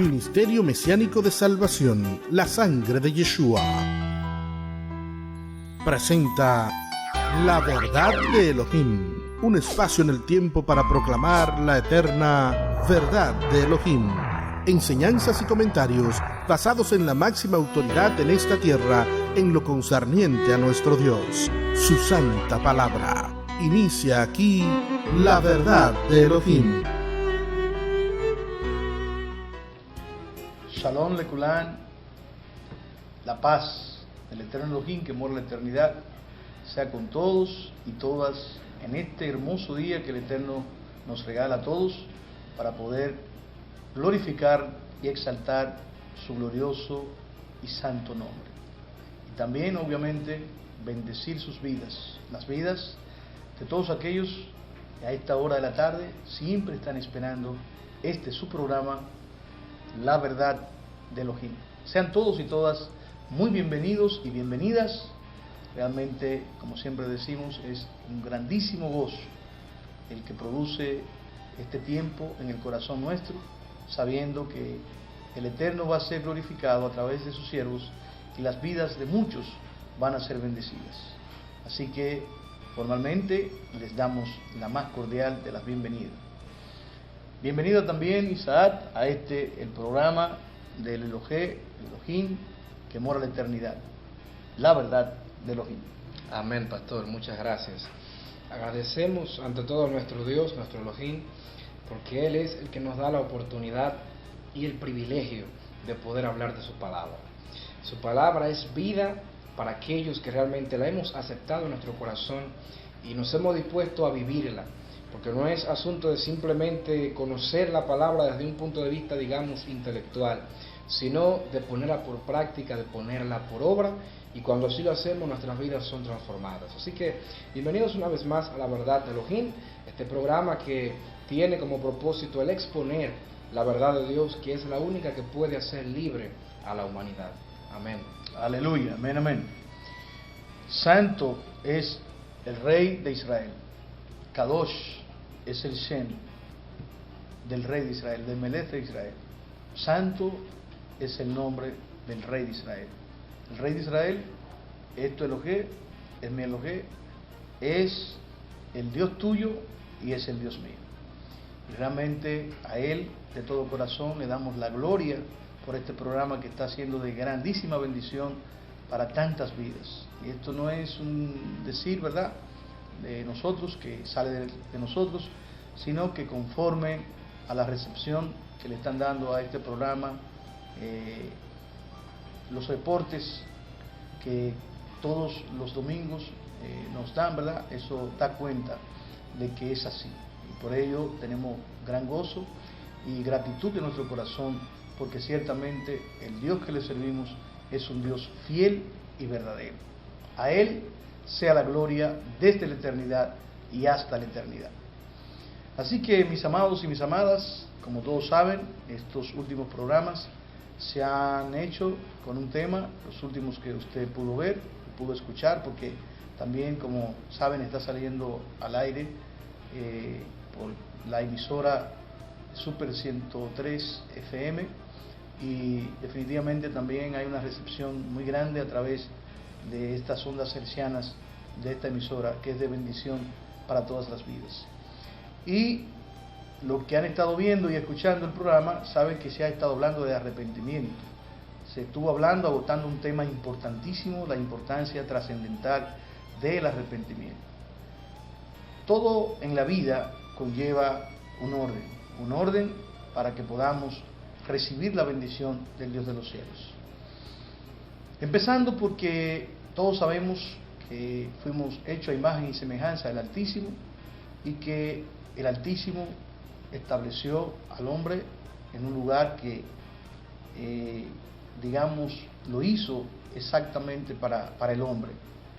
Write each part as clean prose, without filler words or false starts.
Ministerio Mesiánico de Salvación, la sangre de Yeshua, presenta La Verdad de Elohim, un espacio en el tiempo para proclamar la eterna verdad de Elohim. Enseñanzas y comentarios basados en la máxima autoridad en esta tierra en lo concerniente a nuestro Dios, su santa palabra. Inicia aquí La Verdad de Elohim. Shalom Lekulán, la paz del eterno Elohim que mora en la eternidad sea con todos y todas en este hermoso día que el Eterno nos regala a todos para poder glorificar y exaltar su glorioso y santo nombre. Y también, obviamente, bendecir sus vidas, las vidas de todos aquellos que a esta hora de la tarde siempre están esperando su programa, La Verdad de Elohim. Sean todos y todas muy bienvenidos y bienvenidas. Realmente, como siempre decimos, es un grandísimo gozo el que produce este tiempo en el corazón nuestro, sabiendo que el Eterno va a ser glorificado a través de sus siervos y las vidas de muchos van a ser bendecidas. Así que, formalmente, les damos la más cordial de las bienvenidas. Bienvenido también, Isaac, a el programa del Elohim que mora en la eternidad, La Verdad de Elohim. Amén, pastor, muchas gracias. Agradecemos ante todo a nuestro Dios, nuestro Elohim, porque Él es el que nos da la oportunidad y el privilegio de poder hablar de su palabra. Su palabra es vida para aquellos que realmente la hemos aceptado en nuestro corazón y nos hemos dispuesto a vivirla, porque no es asunto de simplemente conocer la palabra desde un punto de vista, digamos, intelectual, sino de ponerla por práctica, de ponerla por obra, y cuando así lo hacemos nuestras vidas son transformadas. Así que bienvenidos una vez más a La Verdad de Elohim, este programa que tiene como propósito el exponer la verdad de Dios, que es la única que puede hacer libre a la humanidad. Amén. Aleluya, amén, amén. Santo es el Rey de Israel. Kadosh es el Shem del Rey de Israel, del Melech de Israel. Santo es el nombre del Rey de Israel. El Rey de Israel es tu Elohé, es mi Elohé, es el Dios tuyo y es el Dios mío. Y realmente a Él de todo corazón le damos la gloria por este programa que está siendo de grandísima bendición para tantas vidas. Y esto no es un decir, ¿verdad?, de nosotros, que sale de nosotros, sino que conforme a la recepción que le están dando a este programa, los reportes que todos los domingos nos dan, ¿verdad?, eso da cuenta de que es así. Y por ello tenemos gran gozo y gratitud en nuestro corazón, porque ciertamente el Dios que le servimos es un Dios fiel y verdadero. A Él sea la gloria desde la eternidad y hasta la eternidad. Así que, mis amados y mis amadas, como todos saben, estos últimos programas se han hecho con un tema, los últimos que usted pudo ver, pudo escuchar, porque también, como saben, está saliendo al aire por la emisora Super 103 FM, y definitivamente también hay una recepción muy grande a través de estas ondas hercianas de esta emisora, que es de bendición para todas las vidas. Y los que han estado viendo y escuchando el programa saben que se ha estado hablando de arrepentimiento. Se estuvo hablando, agotando un tema importantísimo, la importancia trascendental del arrepentimiento. Todo en la vida conlleva un orden para que podamos recibir la bendición del Dios de los cielos. Empezando porque todos sabemos que fuimos hechos a imagen y semejanza del Altísimo, y que el Altísimo estableció al hombre en un lugar que, digamos, lo hizo exactamente para el hombre,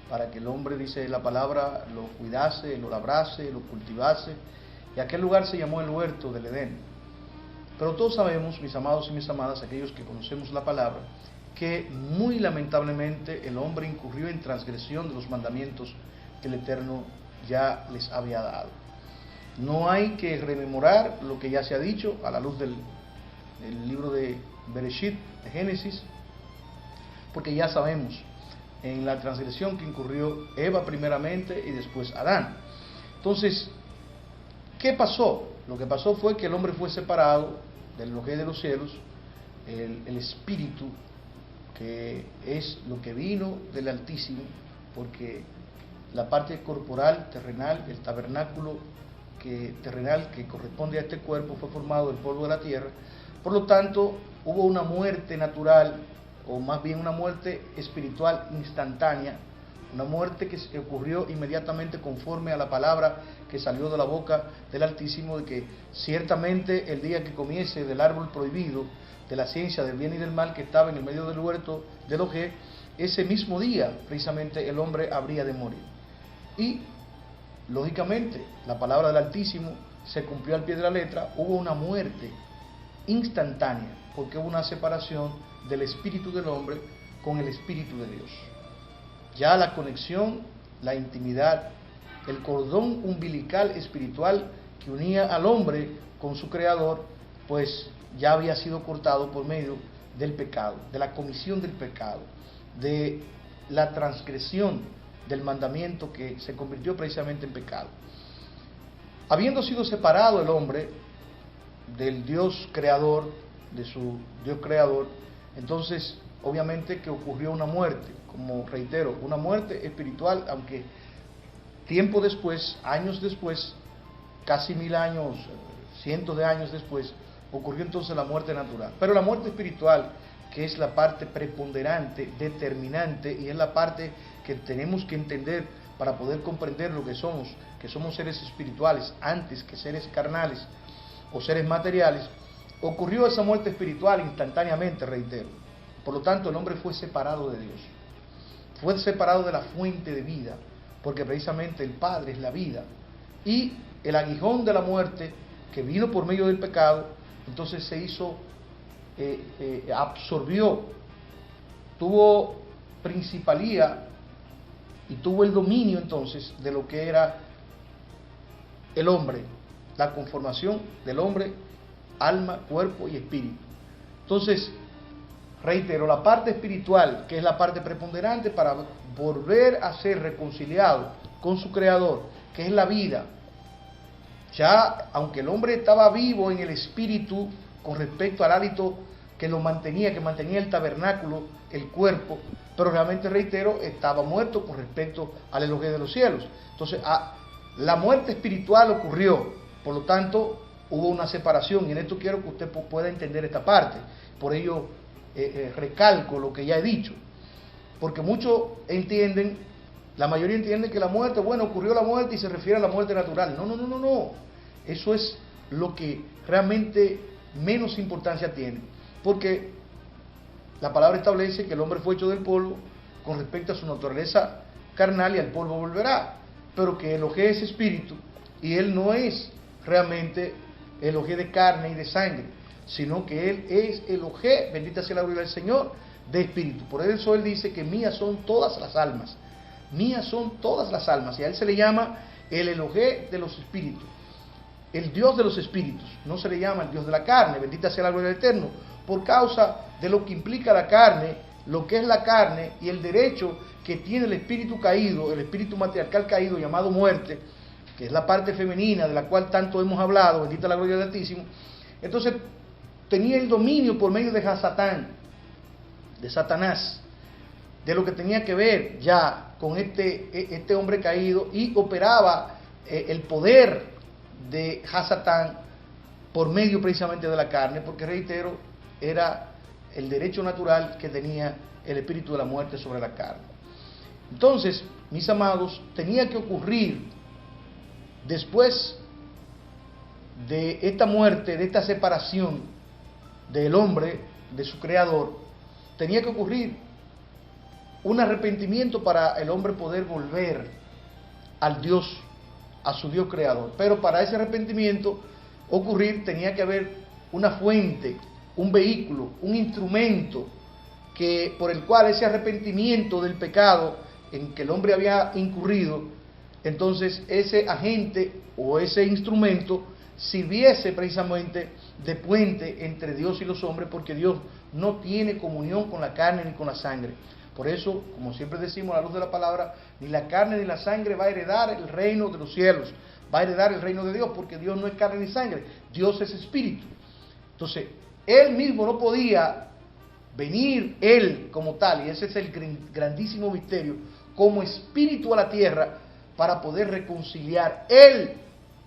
para que el hombre, dice la palabra, lo cuidase, lo labrase, lo cultivase, y aquel lugar se llamó el huerto del Edén. Pero todos sabemos, mis amados y mis amadas, aquellos que conocemos la palabra, que muy lamentablemente el hombre incurrió en transgresión de los mandamientos que el Eterno ya les había dado. No hay que rememorar lo que ya se ha dicho a la luz el libro de Bereshit, de Génesis, porque ya sabemos en la transgresión que incurrió Eva primeramente y después Adán. Entonces, ¿qué pasó? Lo que pasó fue que el hombre fue separado del Elohim de los cielos, el espíritu, que es lo que vino del Altísimo, porque la parte corporal, terrenal, el tabernáculo terrenal que corresponde a este cuerpo fue formado del polvo de la tierra. Por lo tanto, hubo una muerte natural, o más bien una muerte espiritual instantánea, una muerte que ocurrió inmediatamente conforme a la palabra que salió de la boca del Altísimo, de que ciertamente el día que comiese del árbol prohibido, de la ciencia del bien y del mal que estaba en el medio del huerto de Elohim, ese mismo día precisamente el hombre habría de morir. Y lógicamente la palabra del Altísimo se cumplió al pie de la letra, hubo una muerte instantánea, porque hubo una separación del espíritu del hombre con el espíritu de Dios. Ya la conexión, la intimidad, el cordón umbilical espiritual que unía al hombre con su creador, pues ya había sido cortado por medio del pecado, de la comisión del pecado, de la transgresión del mandamiento que se convirtió precisamente en pecado. Habiendo sido separado el hombre del Dios creador, de su Dios creador, entonces obviamente que ocurrió una muerte, como reitero, una muerte espiritual, aunque tiempo después, años después, casi 1000 años, cientos de años después, ocurrió entonces la muerte natural. Pero la muerte espiritual, que es la parte preponderante, determinante, y es la parte que tenemos que entender para poder comprender lo que somos seres espirituales antes que seres carnales o seres materiales, ocurrió esa muerte espiritual instantáneamente, reitero. Por lo tanto, el hombre fue separado de Dios, fue separado de la fuente de vida, porque precisamente el Padre es la vida, y el aguijón de la muerte que vino por medio del pecado, entonces se hizo, absorbió, tuvo principalía y tuvo el dominio entonces de lo que era el hombre, la conformación del hombre, alma, cuerpo y espíritu. Entonces, reitero, la parte espiritual, que es la parte preponderante para volver a ser reconciliado con su creador, que es la vida. Ya, aunque el hombre estaba vivo en el espíritu con respecto al hálito que lo mantenía, que mantenía el tabernáculo, el cuerpo, pero realmente, reitero, estaba muerto con respecto al Elohim de los cielos. Entonces, la muerte espiritual ocurrió, por lo tanto, hubo una separación, y en esto quiero que usted pueda entender esta parte. Por ello, recalco lo que ya he dicho, porque muchos entienden, la mayoría entiende que la muerte, bueno, ocurrió la muerte y se refiere a la muerte natural. No. Eso es lo que realmente menos importancia tiene, porque la palabra establece que el hombre fue hecho del polvo con respecto a su naturaleza carnal y al polvo volverá, pero que Elohim es espíritu y él no es realmente Elohim de carne y de sangre, sino que él es Elohim, bendita sea la gloria del Señor, de espíritu. Por eso él dice que mías son todas las almas, mías son todas las almas, y a él se le llama el Elohim de los espíritus, el Dios de los espíritus. No se le llama el Dios de la carne, bendita sea la gloria del Eterno, por causa de lo que implica la carne, lo que es la carne y el derecho que tiene el espíritu caído, el espíritu matriarcal caído llamado muerte, que es la parte femenina de la cual tanto hemos hablado, bendita la gloria del Altísimo. Entonces tenía el dominio por medio de Hasatán, de Satanás, de lo que tenía que ver ya con este hombre caído, y operaba el poder de Hasatán por medio precisamente de la carne, porque reitero, era el derecho natural que tenía el espíritu de la muerte sobre la carne. Entonces, mis amados, tenía que ocurrir después de esta muerte, de esta separación del hombre de su creador, tenía que ocurrir un arrepentimiento para el hombre poder volver al Dios, a su Dios creador. Pero para ese arrepentimiento ocurrir tenía que haber una fuente, un vehículo, un instrumento por el cual ese arrepentimiento del pecado en que el hombre había incurrido, entonces ese agente o ese instrumento sirviese precisamente de puente entre Dios y los hombres, porque Dios no tiene comunión con la carne ni con la sangre. Por eso, como siempre decimos a la luz de la palabra, ni la carne ni la sangre va a heredar el reino de los cielos, va a heredar el reino de Dios, porque Dios no es carne ni sangre, Dios es espíritu. Entonces, Él mismo no podía venir Él como tal, y ese es el grandísimo misterio, como espíritu a la tierra, para poder reconciliar Él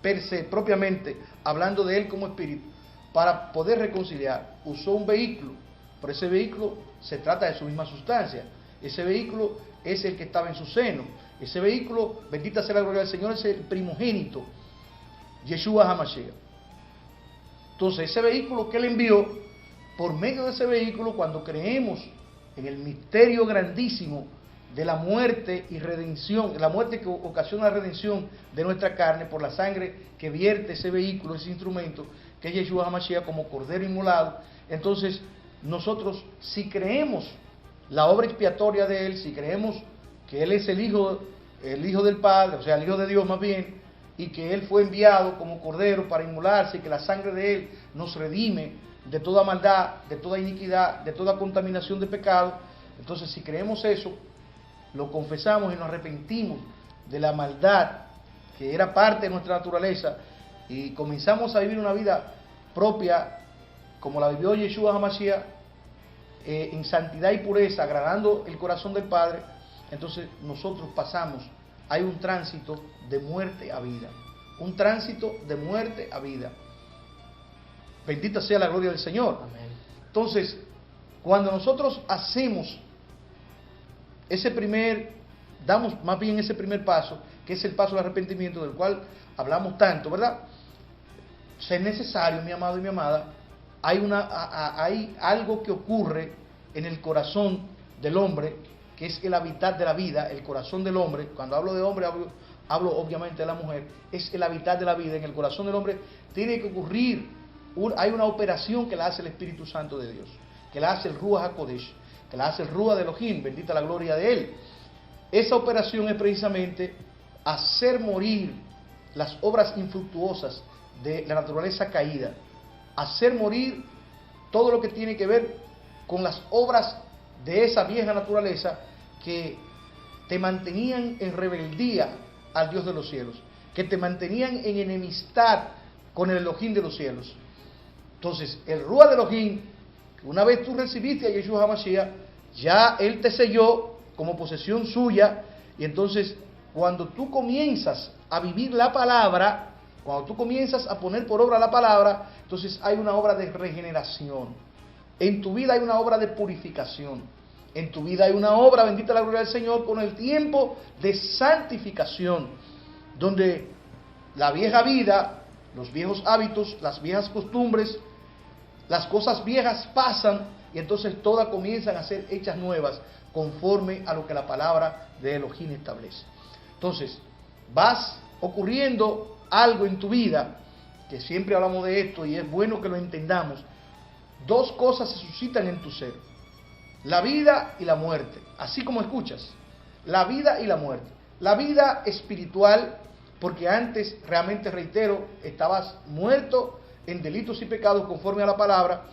per se, propiamente, hablando de Él como espíritu, para poder reconciliar, usó un vehículo. Por ese vehículo se trata de su misma sustancia. Ese vehículo es el que estaba en su seno. Ese vehículo, bendita sea la gloria del Señor, es el primogénito, Yeshua HaMashiach. Entonces, ese vehículo que Él envió, por medio de ese vehículo, cuando creemos en el misterio grandísimo de la muerte y redención, la muerte que ocasiona la redención de nuestra carne por la sangre que vierte ese vehículo, ese instrumento, que es Yeshua HaMashiach como cordero inmolado, entonces nosotros, si creemos la obra expiatoria de Él, si creemos que Él es el Hijo del Padre, o sea, el Hijo de Dios más bien, y que Él fue enviado como cordero para inmolarse, y que la sangre de Él nos redime de toda maldad, de toda iniquidad, de toda contaminación de pecado, entonces si creemos eso, lo confesamos y nos arrepentimos de la maldad que era parte de nuestra naturaleza, y comenzamos a vivir una vida propia como la vivió Yeshua HaMashiach, en santidad y pureza, agradando el corazón del Padre, entonces nosotros pasamos, hay un tránsito de muerte a vida, un tránsito de muerte a vida. Bendita sea la gloria del Señor. Amén. Entonces, cuando nosotros hacemos damos más bien ese primer paso, que es el paso del arrepentimiento, del cual hablamos tanto, ¿verdad? Es necesario, mi amado y mi amada, hay algo que ocurre en el corazón del hombre, que es el hábitat de la vida, el corazón del hombre. Cuando hablo de hombre, hablo obviamente de la mujer, es el hábitat de la vida. En el corazón del hombre tiene que ocurrir, hay una operación que la hace el Espíritu Santo de Dios, que la hace el Ruach HaKodesh, que la hace el Ruach de Elohim, bendita la gloria de Él. Esa operación es precisamente hacer morir las obras infructuosas de la naturaleza caída, hacer morir todo lo que tiene que ver con las obras de esa vieja naturaleza que te mantenían en rebeldía al Dios de los cielos, que te mantenían en enemistad con el Elohim de los cielos. Entonces, el Ruach de Elohim, una vez tú recibiste a Yeshua HaMashiach, ya Él te selló como posesión suya, y entonces cuando tú comienzas a vivir la palabra, cuando tú comienzas a poner por obra la palabra, entonces hay una obra de regeneración. En tu vida hay una obra de purificación. En tu vida hay una obra, bendita la gloria del Señor, con el tiempo de santificación, donde la vieja vida, los viejos hábitos, las viejas costumbres, las cosas viejas pasan, y entonces todas comienzan a ser hechas nuevas, conforme a lo que la palabra de Elohim establece. Entonces, vas ocurriendo algo en tu vida, que siempre hablamos de esto y es bueno que lo entendamos. Dos cosas se suscitan en tu ser: la vida y la muerte. Así como escuchas, la vida y la muerte. La vida espiritual, porque antes, realmente reitero, estabas muerto en delitos y pecados conforme a la palabra,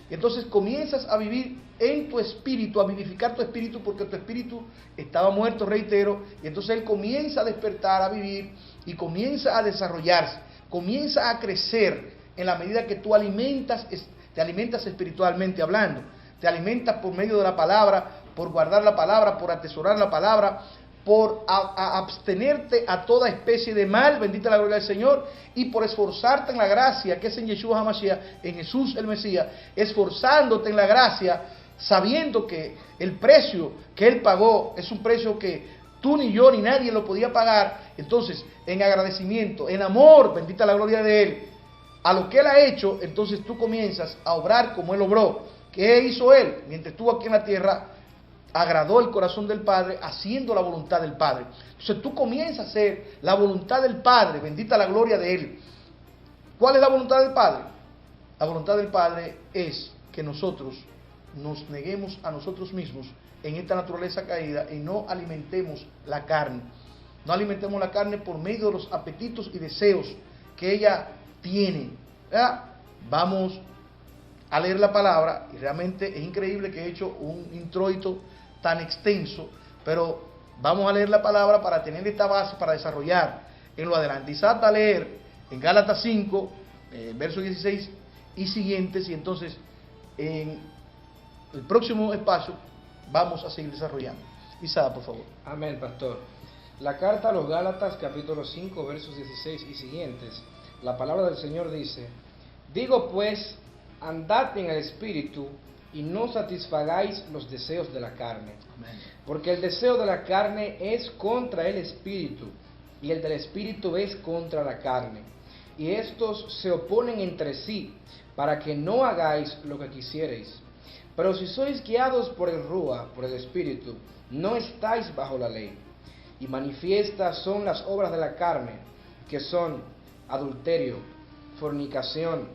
y entonces comienzas a vivir en tu espíritu, a vivificar tu espíritu, porque tu espíritu estaba muerto, reitero, y entonces él comienza a despertar, a vivir, y comienza a desarrollarse, comienza a crecer en la medida que tú te alimentas espiritualmente hablando, te alimentas por medio de la palabra, por guardar la palabra, por atesorar la palabra, por abstenerte a toda especie de mal, bendita la gloria del Señor, y por esforzarte en la gracia que es en Yeshua HaMashiach, en Jesús el Mesías, esforzándote en la gracia, sabiendo que el precio que Él pagó es un precio que tú ni yo ni nadie lo podía pagar. Entonces, en agradecimiento, en amor, bendita la gloria de Él, a lo que Él ha hecho, entonces tú comienzas a obrar como Él obró. ¿Qué hizo Él? Mientras estuvo aquí en la tierra, agradó el corazón del Padre, haciendo la voluntad del Padre. Entonces tú comienzas a hacer la voluntad del Padre, bendita la gloria de Él. ¿Cuál es la voluntad del Padre? La voluntad del Padre es que nosotros nos neguemos a nosotros mismos en esta naturaleza caída y no alimentemos la carne. No alimentemos la carne por medio de los apetitos y deseos que ella tiene, ¿verdad? Vamos a leer la palabra, y realmente es increíble que he hecho un introito tan extenso, pero vamos a leer la palabra para tener esta base para desarrollar en lo adelante. Y salta a leer en Gálatas 5, verso 16 y siguientes, y entonces en el próximo espacio vamos a seguir desarrollando. Isada, por favor. Amén, pastor. La carta a los Gálatas, capítulo 5, versos 16 y siguientes, la palabra del Señor dice: digo pues, andad en el Espíritu, y no satisfagáis los deseos de la carne. Amén. Porque el deseo de la carne es contra el Espíritu, y el del Espíritu es contra la carne. Y estos se oponen entre sí, para que no hagáis lo que quisierais. Pero si sois guiados por el Rúa, por el Espíritu, no estáis bajo la ley. Y manifiestas son las obras de la carne, que son adulterio, fornicación,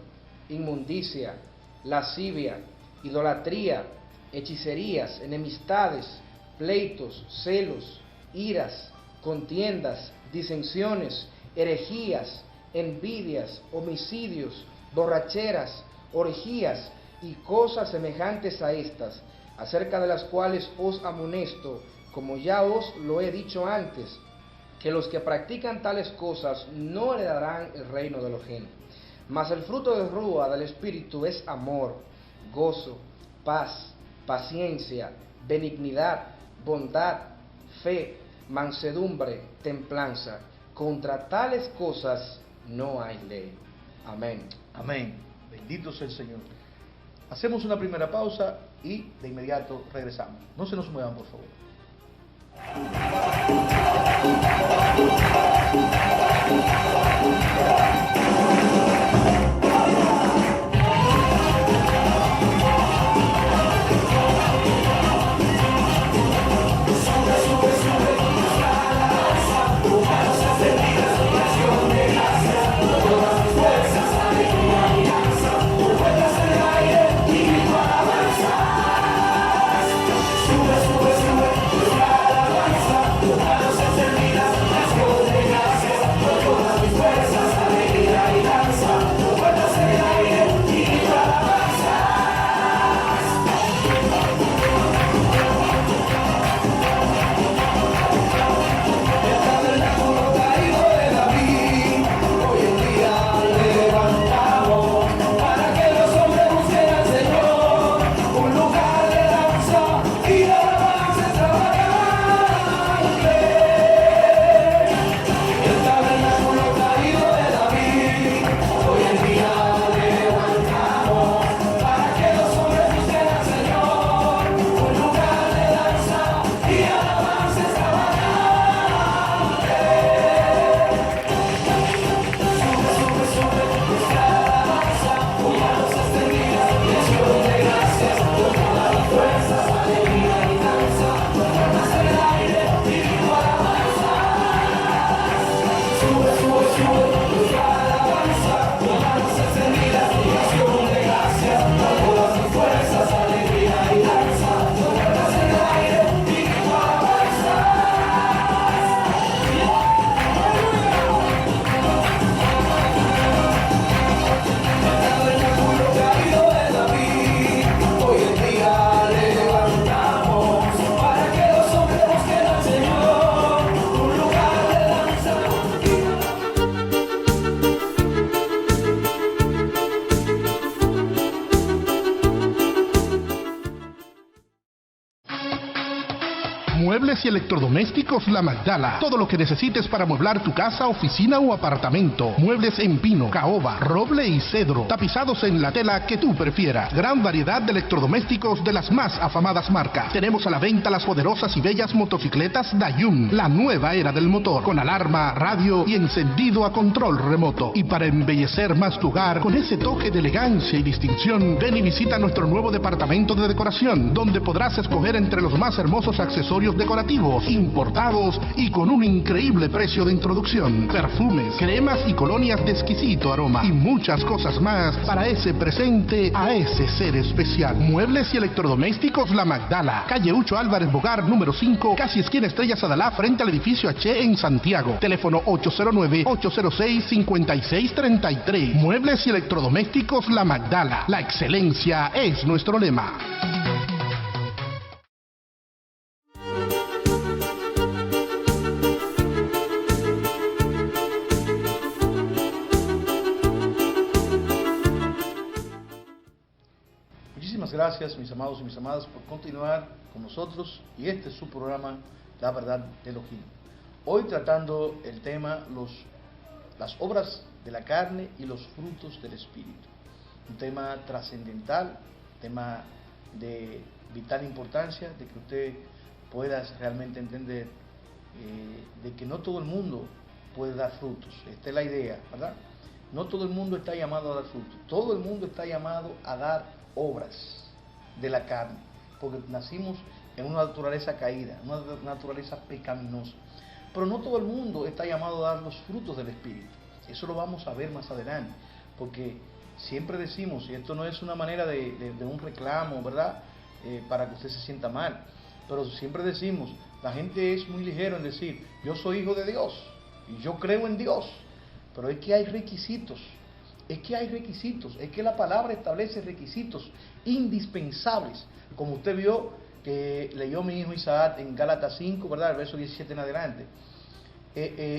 inmundicia, lascivia, idolatría, hechicerías, enemistades, pleitos, celos, iras, contiendas, disensiones, herejías, envidias, homicidios, borracheras, orgías y cosas semejantes a estas, acerca de las cuales os amonesto, como ya os lo he dicho antes, que los que practican tales cosas no heredarán el reino de los cielos. Mas el fruto de Rúa del Espíritu es amor, gozo, paz, paciencia, benignidad, bondad, fe, mansedumbre, templanza. Contra tales cosas no hay ley. Amén. Amén. Bendito sea el Señor. Hacemos una primera pausa y de inmediato regresamos. No se nos muevan, por favor. Muebles y electrodomésticos La Magdala. Todo lo que necesites para mueblar tu casa, oficina o apartamento. Muebles en pino, caoba, roble y cedro. Tapizados en la tela que tú prefieras. Gran variedad de electrodomésticos de las más afamadas marcas. Tenemos a la venta las poderosas y bellas motocicletas Dayun. La nueva era del motor. Con alarma, radio y encendido a control remoto. Y para embellecer más tu hogar con ese toque de elegancia y distinción, ven y visita nuestro nuevo departamento de decoración, donde podrás escoger entre los más hermosos accesorios de decorativos, importados y con un increíble precio de introducción. Perfumes, cremas y colonias de exquisito aroma y muchas cosas más para ese presente a ese ser especial. Muebles y electrodomésticos La Magdala, calle Ucho Álvarez Bogar, número 5, casi esquina Estrella Sadalá, frente al edificio H en Santiago. Teléfono 809-806-5633. Muebles y electrodomésticos La Magdala. La excelencia es nuestro lema. Muchísimas gracias, mis amados y mis amadas, por continuar con nosotros, y este es su programa, La Verdad de Elohim. Hoy tratando el tema, las obras de la carne y los frutos del Espíritu. Un tema trascendental, tema de vital importancia, de que usted pueda realmente entender de que no todo el mundo puede dar frutos. Esta es la idea, ¿verdad? No todo el mundo está llamado a dar frutos, todo el mundo está llamado a dar obras de la carne, porque nacimos en una naturaleza caída, una naturaleza pecaminosa. Pero no todo el mundo está llamado a dar los frutos del Espíritu. Eso lo vamos a ver más adelante, porque siempre decimos, y esto no es una manera de un reclamo, ¿verdad? Para que usted se sienta mal, pero siempre decimos, la gente es muy ligero en decir, yo soy hijo de Dios, y yo creo en Dios, pero es que hay requisitos, es que la palabra establece requisitos indispensables, como usted vio que leyó mi hijo Isaac en Gálatas 5, ¿verdad? El verso 17 en adelante.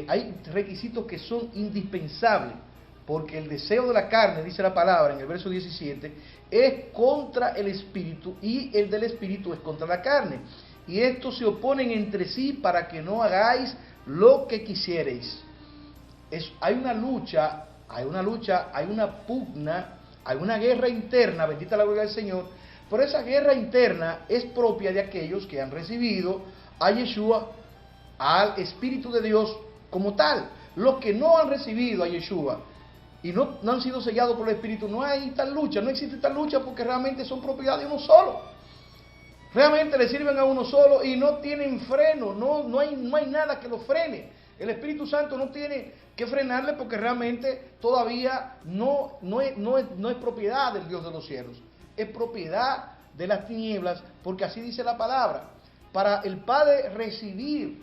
Hay requisitos que son indispensables, porque el deseo de la carne, dice la palabra en el verso 17, es contra el espíritu, y el del espíritu es contra la carne. Y estos se oponen entre sí para que no hagáis lo que quisiereis. Hay una lucha, hay una pugna, hay una guerra interna, bendita la gloria del Señor. Pero esa guerra interna es propia de aquellos que han recibido a Yeshua, al Espíritu de Dios como tal. Los que no han recibido a Yeshua y no han sido sellados por el Espíritu, no hay tal lucha, no existe tal lucha, porque realmente son propiedad de uno solo. Realmente le sirven a uno solo y no tienen freno, no hay nada que lo frene. El Espíritu Santo no tiene que frenarle, porque realmente todavía no es propiedad del Dios de los cielos. Es propiedad de las tinieblas, porque así dice la palabra. Para el Padre recibir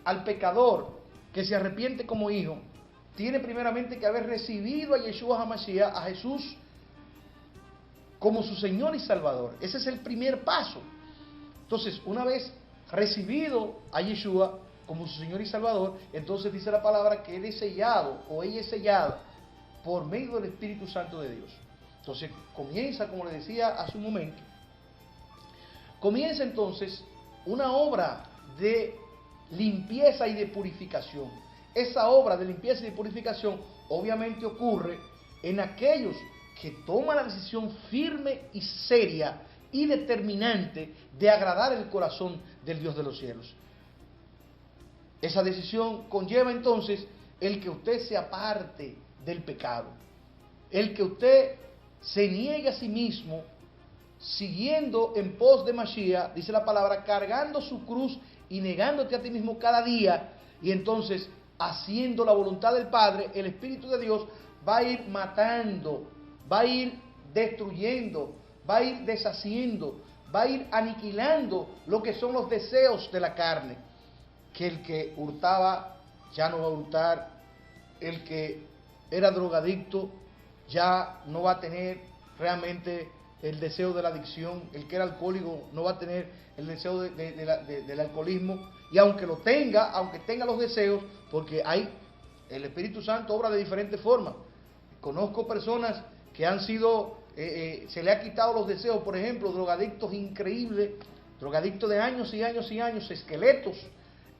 al pecador que se arrepiente como hijo, tiene primeramente que haber recibido a Yeshua HaMashiach, a Jesús, como su Señor y Salvador. Ese es el primer paso. Entonces, una vez recibido a Yeshua como su Señor y Salvador, entonces dice la palabra que él es sellado, o ella es sellada, por medio del Espíritu Santo de Dios. Entonces comienza, como le decía hace un momento, comienza entonces una obra de limpieza y de purificación. Esa obra de limpieza y de purificación obviamente ocurre en aquellos que toman la decisión firme y seria y determinante de agradar el corazón del Dios de los cielos. Esa decisión conlleva entonces el que usted se aparte del pecado, el que usted se niegue a sí mismo, siguiendo en pos de Mashiach, dice la palabra, cargando su cruz y negándote a ti mismo cada día, y entonces haciendo la voluntad del Padre. El Espíritu de Dios va a ir matando, va a ir destruyendo, va a ir deshaciendo, va a ir aniquilando lo que son los deseos de la carne. Que el que hurtaba ya no va a hurtar, el que era drogadicto ya no va a tener realmente el deseo de la adicción, el que era alcohólico no va a tener el deseo del alcoholismo, y aunque lo tenga, aunque tenga los deseos, porque el Espíritu Santo obra de diferentes formas. Conozco personas que han sido, se le ha quitado los deseos, por ejemplo, drogadictos increíbles, drogadictos de años y años y años, esqueletos,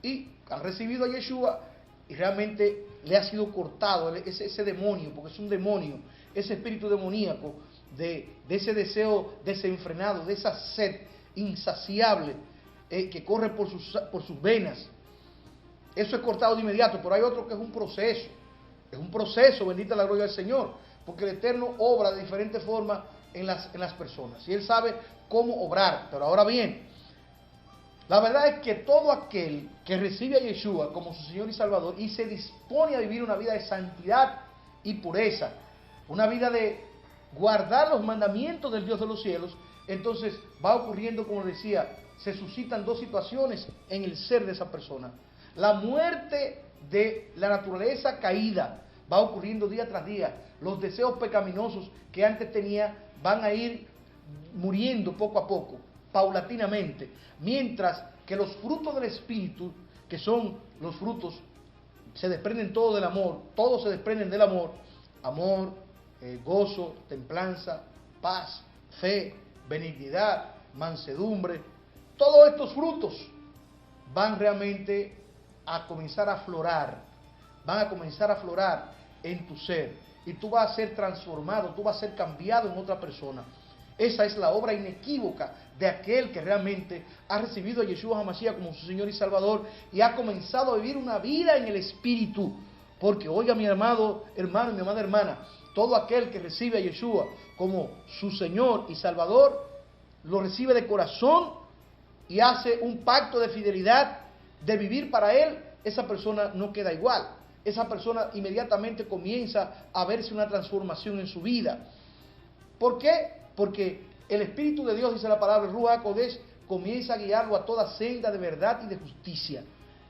y han recibido a Yeshua y realmente le ha sido cortado ese demonio, porque es un demonio, ese espíritu demoníaco de ese deseo desenfrenado, de esa sed insaciable que corre por sus venas. Eso es cortado de inmediato, pero hay otro que es un proceso, bendita la gloria del Señor, porque el Eterno obra de diferentes formas en las personas, y Él sabe cómo obrar. Pero ahora bien, La verdad es que todo aquel que recibe a Yeshua como su Señor y Salvador y se dispone a vivir una vida de santidad y pureza, una vida de guardar los mandamientos del Dios de los cielos, entonces va ocurriendo, como decía, se suscitan dos situaciones en el ser de esa persona. La muerte de la naturaleza caída va ocurriendo día tras día. Los deseos pecaminosos que antes tenía van a ir muriendo poco a poco, paulatinamente, mientras que los frutos del Espíritu, que son los frutos, se desprenden todos del amor, todos se desprenden del amor, gozo, templanza, paz, fe, benignidad, mansedumbre. Todos estos frutos van realmente a comenzar a aflorar, en tu ser, y tú vas a ser transformado, tú vas a ser cambiado en otra persona. Esa es la obra inequívoca de aquel que realmente ha recibido a Yeshua HaMashiach como su Señor y Salvador y ha comenzado a vivir una vida en el Espíritu. Porque, oiga, mi amado hermano y mi amada hermana, todo aquel que recibe a Yeshua como su Señor y Salvador, lo recibe de corazón y hace un pacto de fidelidad, de vivir para Él, esa persona no queda igual. Esa persona inmediatamente comienza a verse una transformación en su vida. ¿Por qué? Porque el Espíritu de Dios, dice la palabra, Ruach HaKodesh, comienza a guiarlo a toda senda de verdad y de justicia.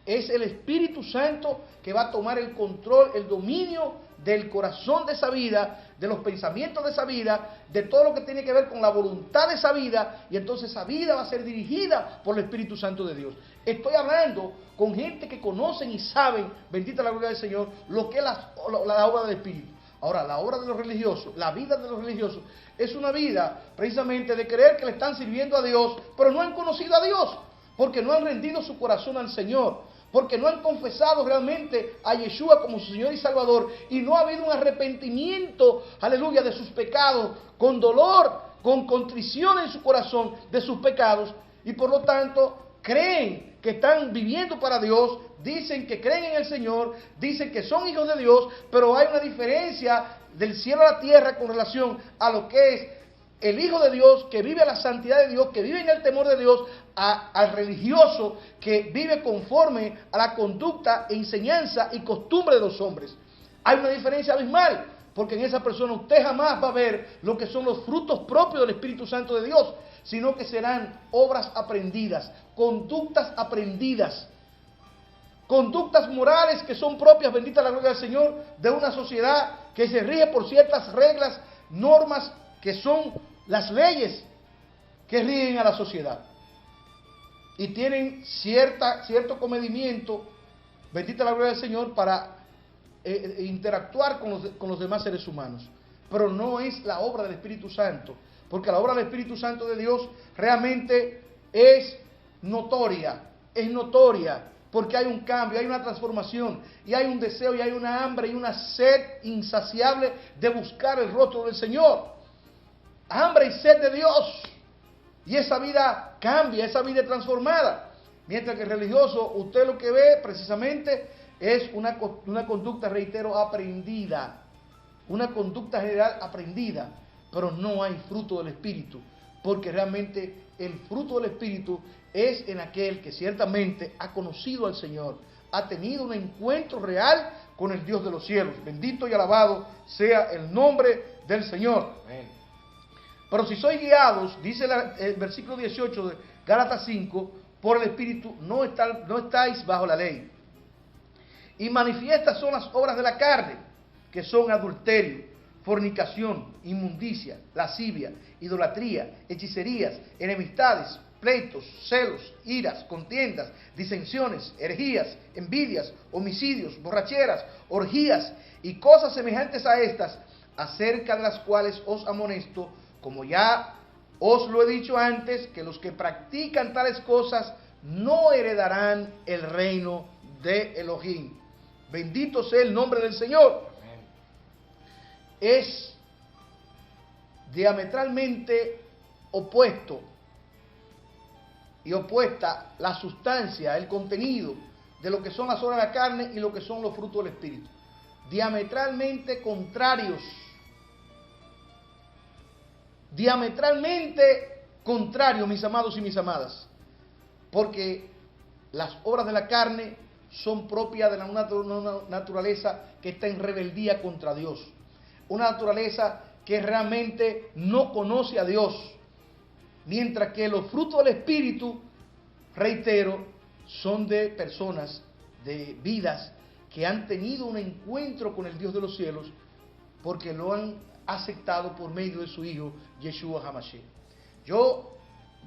Es el Espíritu Santo que va a tomar el control, el dominio del corazón de esa vida, de los pensamientos de esa vida, de todo lo que tiene que ver con la voluntad de esa vida, y entonces esa vida va a ser dirigida por el Espíritu Santo de Dios. Estoy hablando con gente que conocen y saben, bendita la gloria del Señor, lo que es la obra del Espíritu. Ahora, la obra de los religiosos, la vida de los religiosos, es una vida precisamente de creer que le están sirviendo a Dios, pero no han conocido a Dios, porque no han rendido su corazón al Señor, porque no han confesado realmente a Yeshua como su Señor y Salvador, y no ha habido un arrepentimiento, aleluya, de sus pecados, con dolor, con contrición en su corazón de sus pecados, y por lo tanto creen que están viviendo para Dios, dicen que creen en el Señor, dicen que son hijos de Dios, pero hay una diferencia del cielo a la tierra con relación a lo que es el Hijo de Dios, que vive la santidad de Dios, que vive en el temor de Dios, al religioso que vive conforme a la conducta, enseñanza y costumbre de los hombres. Hay una diferencia abismal, porque en esa persona usted jamás va a ver lo que son los frutos propios del Espíritu Santo de Dios, sino que serán obras aprendidas, conductas aprendidas, conductas morales que son propias, bendita la gloria del Señor, de una sociedad que se rige por ciertas reglas, normas, que son las leyes que rigen a la sociedad. Y tienen cierto comedimiento, bendita la gloria del Señor, para interactuar con los demás seres humanos. Pero no es la obra del Espíritu Santo, porque la obra del Espíritu Santo de Dios realmente es notoria, porque hay un cambio, hay una transformación, y hay un deseo, y hay una hambre, y una sed insaciable de buscar el rostro del Señor. Hambre y sed de Dios. Y esa vida cambia, esa vida es transformada. Mientras que el religioso, usted lo que ve precisamente es una conducta, reitero, aprendida. Una conducta general aprendida. Pero no hay fruto del Espíritu. Porque realmente el fruto del Espíritu es en aquel que ciertamente ha conocido al Señor. Ha tenido un encuentro real con el Dios de los cielos. Bendito y alabado sea el nombre del Señor. Amén. Pero si sois guiados, dice el versículo 18 de Gálatas 5, por el Espíritu no estáis bajo la ley. Y manifiestas son las obras de la carne, que son adulterio, fornicación, inmundicia, lascivia, idolatría, hechicerías, enemistades, pleitos, celos, iras, contiendas, disensiones, herejías, envidias, homicidios, borracheras, orgías y cosas semejantes a estas, acerca de las cuales os amonesto, como ya os lo he dicho antes, que los que practican tales cosas no heredarán el reino de Elohim. Bendito sea el nombre del Señor. Amén. Es diametralmente opuesta la sustancia, el contenido de lo que son las obras de la carne y lo que son los frutos del Espíritu. Diametralmente contrarios. Diametralmente contrario, mis amados y mis amadas. porque las obras de la carne son propias de una naturaleza que está en rebeldía contra Dios, una naturaleza que realmente no conoce a Dios, mientras que los frutos del Espíritu, reitero, son de personas, de vidas que han tenido un encuentro con el Dios de los cielos porque lo han aceptado por medio de su Hijo, Yeshua HaMashiach. Yo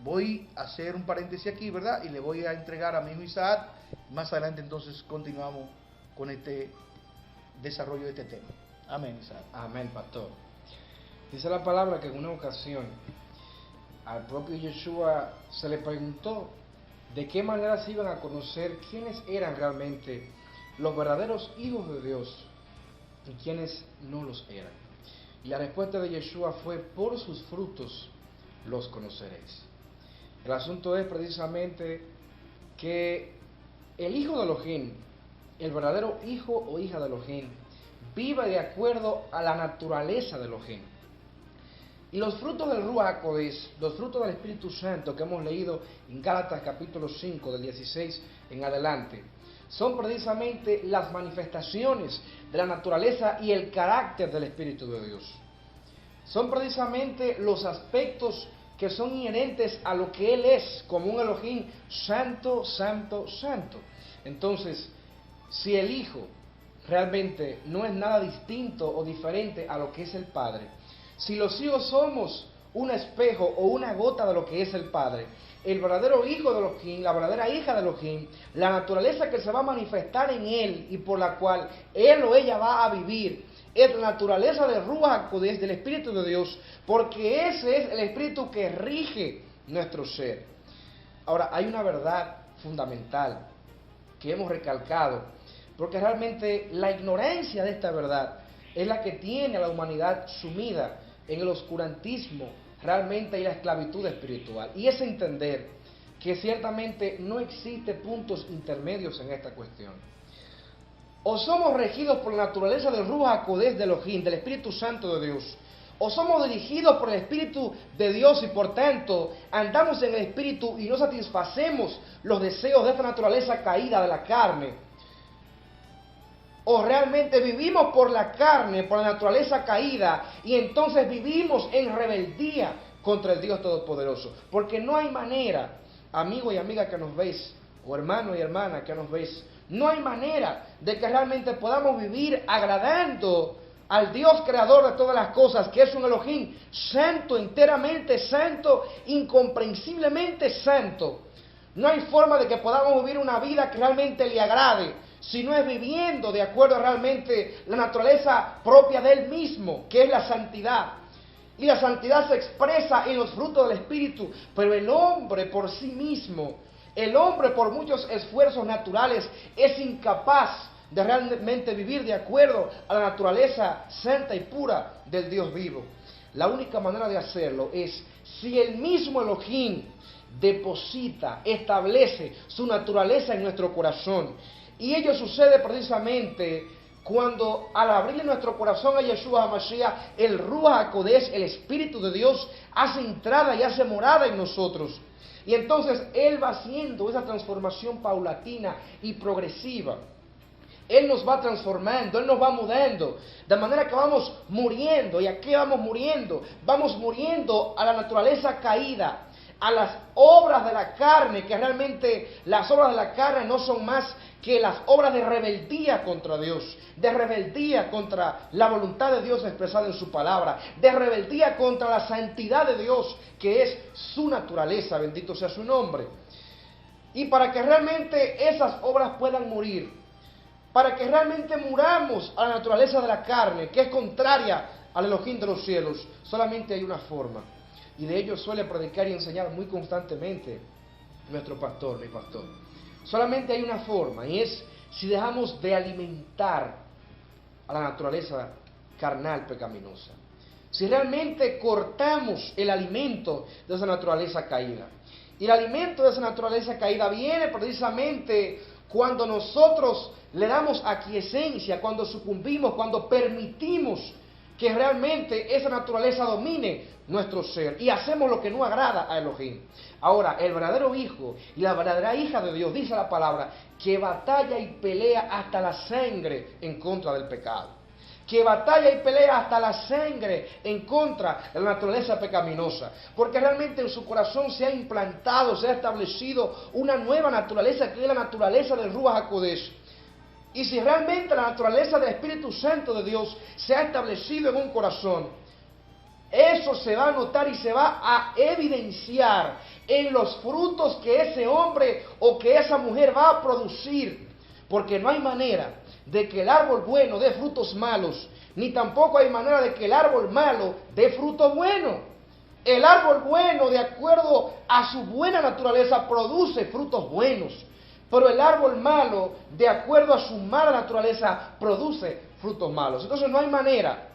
voy a hacer un paréntesis aquí, ¿verdad? Y le voy a entregar a mi hijo Isaac. Más adelante entonces continuamos con este desarrollo de este tema. Amén, Isaac. Amén, pastor. Dice la palabra que en una ocasión al propio Yeshua se le preguntó de qué manera se iban a conocer quiénes eran realmente los verdaderos hijos de Dios y quiénes no los eran. Y la respuesta de Yeshua fue: por sus frutos los conoceréis. El asunto es precisamente que el hijo de Elohim, el verdadero hijo o hija de Elohim, viva de acuerdo a la naturaleza de Elohim. Y los frutos del Ruach HaKodesh, los frutos del Espíritu Santo que hemos leído en Gálatas capítulo 5, del 16 en adelante, son precisamente las manifestaciones de la naturaleza y el carácter del Espíritu de Dios. Son precisamente los aspectos que son inherentes a lo que Él es, como un Elohim santo, santo, santo. Entonces, si el Hijo realmente no es nada distinto o diferente a lo que es el Padre, si los hijos somos un espejo o una gota de lo que es el Padre, el verdadero hijo de Elohim, la verdadera hija de Elohim, la naturaleza que se va a manifestar en él y por la cual él o ella va a vivir, es la naturaleza del Ruach HaKodesh, del Espíritu de Dios, porque ese es el Espíritu que rige nuestro ser. Ahora, hay una verdad fundamental que hemos recalcado, porque realmente la ignorancia de esta verdad es la que tiene a la humanidad sumida en el oscurantismo realmente y la esclavitud espiritual. Y es entender que ciertamente no existe puntos intermedios en esta cuestión. O somos regidos por la naturaleza del Ruach HaKodesh de Elohim, del Espíritu Santo de Dios, o somos dirigidos por el Espíritu de Dios y por tanto andamos en el Espíritu y no satisfacemos los deseos de esta naturaleza caída de la carne. O realmente vivimos por la carne, por la naturaleza caída, y entonces vivimos en rebeldía contra el Dios Todopoderoso. Porque no hay manera, amigo y amiga que nos ves, o hermano y hermana que nos ves, no hay manera de que realmente podamos vivir agradando al Dios creador de todas las cosas, que es un Elohim santo, enteramente santo, incomprensiblemente santo. No hay forma de que podamos vivir una vida que realmente le agrade, si no es viviendo de acuerdo a realmente la naturaleza propia de Él mismo, que es la santidad. Y la santidad se expresa en los frutos del Espíritu, pero el hombre por sí mismo, el hombre por muchos esfuerzos naturales, es incapaz de realmente vivir de acuerdo a la naturaleza santa y pura del Dios vivo. La única manera de hacerlo es si el mismo Elohim deposita, establece su naturaleza en nuestro corazón. Y ello sucede precisamente cuando al abrirle nuestro corazón a Yeshua HaMashiach, el Ruach HaKodesh, el Espíritu de Dios, hace entrada y hace morada en nosotros. Y entonces Él va haciendo esa transformación paulatina y progresiva. Él nos va transformando, Él nos va mudando, de manera que vamos muriendo. ¿Y a qué vamos muriendo? Vamos muriendo a la naturaleza caída, a las obras de la carne, que realmente las obras de la carne no son más que las obras de rebeldía contra Dios, de rebeldía contra la voluntad de Dios expresada en su palabra, de rebeldía contra la santidad de Dios, que es su naturaleza, bendito sea su nombre. Y para que realmente esas obras puedan morir, para que realmente muramos a la naturaleza de la carne, que es contraria al Elohim de los cielos, solamente hay una forma. Y de ello suele predicar y enseñar muy constantemente nuestro pastor, mi pastor. Solamente hay una forma, y es si dejamos de alimentar a la naturaleza carnal pecaminosa. Si realmente cortamos el alimento de esa naturaleza caída. Y el alimento de esa naturaleza caída viene precisamente cuando nosotros le damos aquiescencia, cuando sucumbimos, cuando permitimos que realmente esa naturaleza domine nuestro ser y hacemos lo que no agrada a Elohim. Ahora, el verdadero hijo y la verdadera hija de Dios, dice la palabra, que batalla y pelea hasta la sangre en contra del pecado. Que batalla y pelea hasta la sangre en contra de la naturaleza pecaminosa, porque realmente en su corazón se ha implantado, se ha establecido una nueva naturaleza, que es la naturaleza del Ruach HaKodesh. Y si realmente la naturaleza del Espíritu Santo de Dios se ha establecido en un corazón, eso se va a notar y se va a evidenciar en los frutos que ese hombre o que esa mujer va a producir, porque no hay manera de que el árbol bueno dé frutos malos, ni tampoco hay manera de que el árbol malo dé fruto bueno. El árbol bueno, de acuerdo a su buena naturaleza, produce frutos buenos, pero el árbol malo, de acuerdo a su mala naturaleza, produce frutos malos. Entonces no hay manera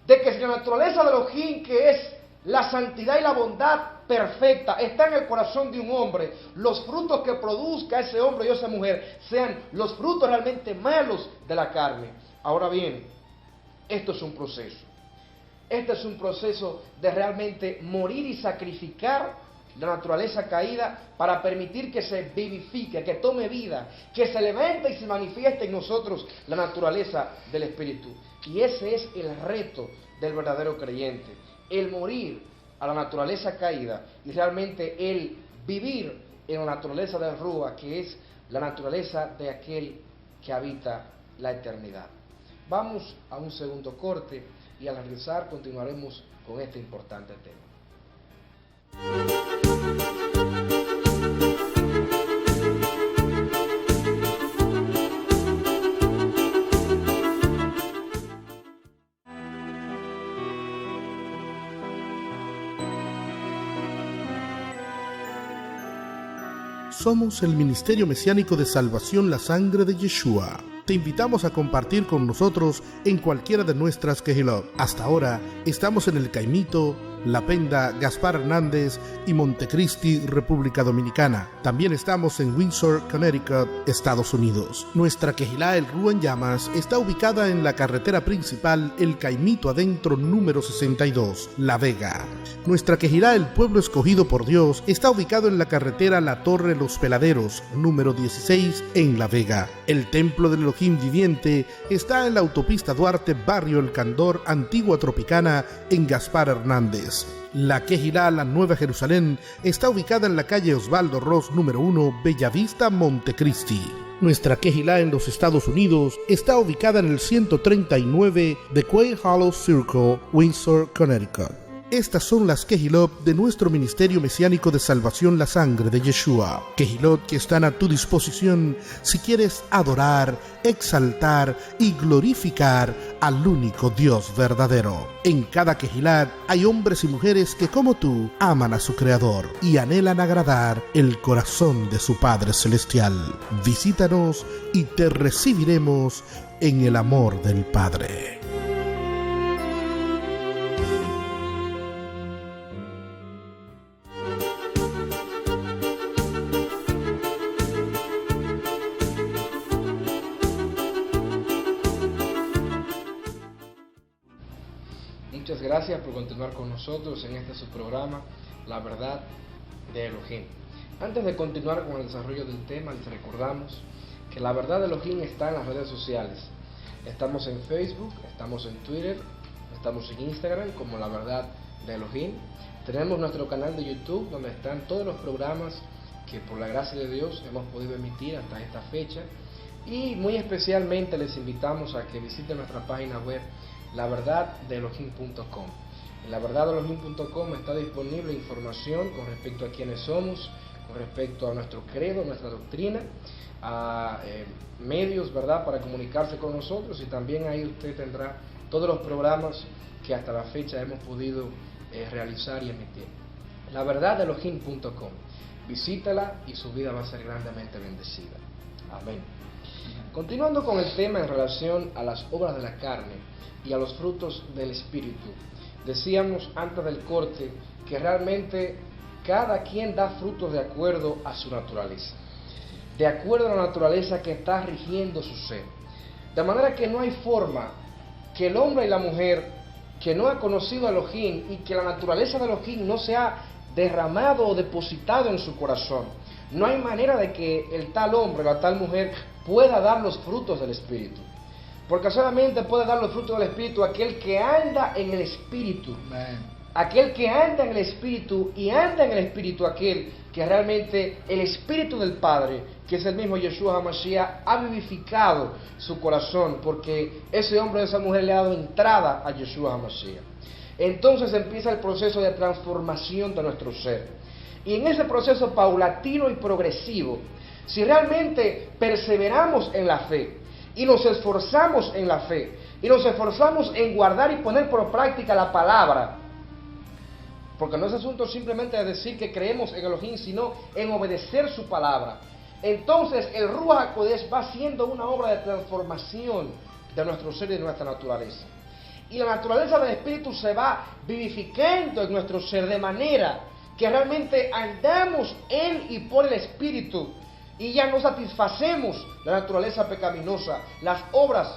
de que si la naturaleza de Elohim, que es la santidad y la bondad perfecta, está en el corazón de un hombre, los frutos que produzca ese hombre y esa mujer sean los frutos realmente malos de la carne. Ahora bien, esto es un proceso. Este es un proceso de realmente morir y sacrificar la naturaleza caída para permitir que se vivifique, que tome vida, que se levante y se manifieste en nosotros la naturaleza del Espíritu. Y ese es el reto del verdadero creyente, el morir a la naturaleza caída y realmente el vivir en la naturaleza del Ruach, que es la naturaleza de aquel que habita la eternidad. Vamos a un segundo corte y al regresar continuaremos con este importante tema. Somos el Ministerio Mesiánico de Salvación La Sangre de Yeshua. Te invitamos a compartir con nosotros en cualquiera de nuestras Kehilot. Hasta ahora estamos en el Caimito, La Penda, Gaspar Hernández y Montecristi, República Dominicana. También estamos en Windsor, Connecticut, Estados Unidos. Nuestra Kehilá El Rúa en Llamas está ubicada en la carretera principal El Caimito Adentro número 62, La Vega. Nuestra Kehilá El Pueblo Escogido por Dios está ubicado en la carretera La Torre Los Peladeros número 16 en La Vega. El Templo del Elohim Viviente está en la autopista Duarte, Barrio El Candor, Antigua Tropicana, en Gaspar Hernández. La Kehilá La Nueva Jerusalén está ubicada en la calle Osvaldo Ross número 1, Bellavista, Montecristi. Nuestra Kehilá en los Estados Unidos está ubicada en el 139 de Quail Hollow Circle, Windsor, Connecticut. Estas son las Kehilot de nuestro Ministerio Mesiánico de Salvación La Sangre de Yeshua. Kehilot que están a tu disposición si quieres adorar, exaltar y glorificar al único Dios verdadero. En cada Kehilat hay hombres y mujeres que, como tú, aman a su Creador y anhelan agradar el corazón de su Padre Celestial. Visítanos y te recibiremos en el amor del Padre. Muchas gracias por continuar con nosotros en este su programa, La Verdad de Elohim. Antes de continuar con el desarrollo del tema, les recordamos que La Verdad de Elohim está en las redes sociales. Estamos en Facebook, estamos en Twitter, estamos en Instagram como La Verdad de Elohim. Tenemos nuestro canal de YouTube donde están todos los programas que por la gracia de Dios hemos podido emitir hasta esta fecha. Y muy especialmente les invitamos a que visiten nuestra página web laverdadelohim.com. En laverdadelohim.com está disponible información con respecto a quiénes somos, con respecto a nuestro credo, nuestra doctrina, a medios, ¿verdad?, para comunicarse con nosotros, y también ahí usted tendrá todos los programas que hasta la fecha hemos podido realizar y emitir. Laverdadelohim.com. Visítala y su vida va a ser grandemente bendecida. Amén. Continuando con el tema en relación a las obras de la carne y a los frutos del Espíritu, decíamos antes del corte que realmente cada quien da frutos de acuerdo a su naturaleza, de acuerdo a la naturaleza que está rigiendo su ser. De manera que no hay forma que el hombre y la mujer que no ha conocido a Elohim y que la naturaleza de Elohim no se ha derramado o depositado en su corazón, no hay manera de que el tal hombre o la tal mujer pueda dar los frutos del Espíritu. Porque solamente puede dar los frutos del Espíritu aquel que anda en el Espíritu. Amén. Aquel que anda en el Espíritu, y anda en el Espíritu aquel que realmente el Espíritu del Padre, que es el mismo Yeshua HaMashiach, ha vivificado su corazón, porque ese hombre o esa mujer le ha dado entrada a Yeshua HaMashiach. Entonces empieza el proceso de transformación de nuestro ser. Y en ese proceso paulatino y progresivo, si realmente perseveramos en la fe, y nos esforzamos en la fe, y nos esforzamos en guardar y poner por práctica la palabra, porque no es asunto simplemente de decir que creemos en Elohim, sino en obedecer su palabra. Entonces el Ruach HaKodesh va siendo una obra de transformación de nuestro ser y de nuestra naturaleza. Y la naturaleza del Espíritu se va vivificando en nuestro ser de manera que realmente andamos en y por el Espíritu y ya no satisfacemos la naturaleza pecaminosa, las obras